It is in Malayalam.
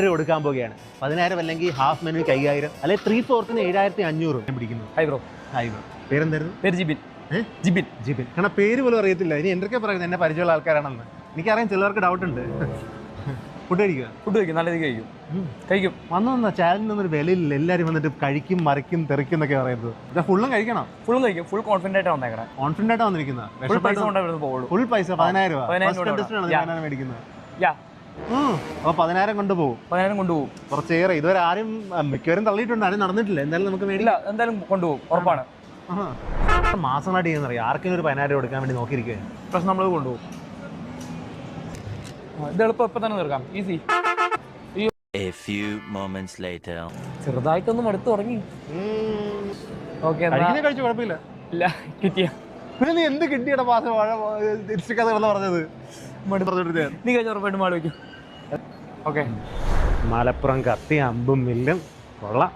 രൂപ കൊടുക്കാൻ പോവുകയാണ്. 10,000 അല്ലെങ്കിൽ ഹാഫ് മെനുക്ക് 5,000 അല്ലെങ്കിൽ 3/4 7,500 പിടിക്കുന്നു. Hi bro. പേരെന്തായിരുന്നു? പേര് ജിബിൻ. ജിബിൻ. കാരണം പേര് പോലും അറിയത്തില്ല. ഇനി എന്തൊക്കെ പറയുന്നത് എന്നെ പരിചയമുള്ള ആൾക്കാരാണെന്ന്. എനിക്കറിയാം ചിലർക്ക് ഡൗട്ട് ഉണ്ട്. ഫുഡ് കഴിക്കും, നല്ല രീതിക്ക് കഴിക്കും. വന്ന ചാനലിനൊന്നും ഒരു വിലയില്ല. എല്ലാവരും വന്നിട്ട് കഴിക്കും, മറിക്കും, തെറിക്കും എന്നൊക്കെ പറയുന്നത്. ഫുള്ളും കഴിക്കണം. കഴിക്കും. ഫുൾ കോൺഫിഡന്റ് ആയിട്ട് വന്നേക്കണേ. കോൺഫിഡന്റ് ആയിട്ട് വന്നിരിക്കുന്നത്. ഫുൾ പൈസ കൊണ്ടുപോകുള്ളൂ. ഫുൾ പൈസ 10,000 രൂപ മേടിക്കുന്നത്. അപ്പൊ 10,000 കൊണ്ടുപോകും. കുറച്ചേറെ ഇതുവരെ ആരും മിക്കവരും തള്ളിയിട്ടുണ്ട്. ആരും നടന്നിട്ടില്ല. എന്തായാലും നമുക്ക് മേടില്ല. എന്തായാലും കൊണ്ടുപോകും, ഉറപ്പാണ്. മാസമായിട്ട് ചെയ്യുന്നറിയാം. ആർക്കെങ്കിലും ഒരു 10,000 കൊടുക്കാൻ വേണ്ടി നോക്കിയിരിക്കുകയാണ്. പക്ഷെ നമ്മൾ കൊണ്ടുപോകും. ഇത് എളുപ്പം ഇപ്പൊ തന്നെ തീർക്കാം. Easy. A few moments later. ചെറുതായിട്ടൊന്നും അടുത്ത് തുടങ്ങി. കഴിച്ചു കുഴപ്പമില്ല. ഇല്ല കിട്ടിയ നീ എന്ത് കിട്ടിയുടെ മാസം തിരിച്ചൊക്കെ പറഞ്ഞത്? നീ കഴിഞ്ഞ ഉറപ്പായിട്ട് മാള് വയ്ക്കും. ഓക്കെ. മലപ്പുറം കത്തി അമ്പും മില്ലും കൊള്ളാം.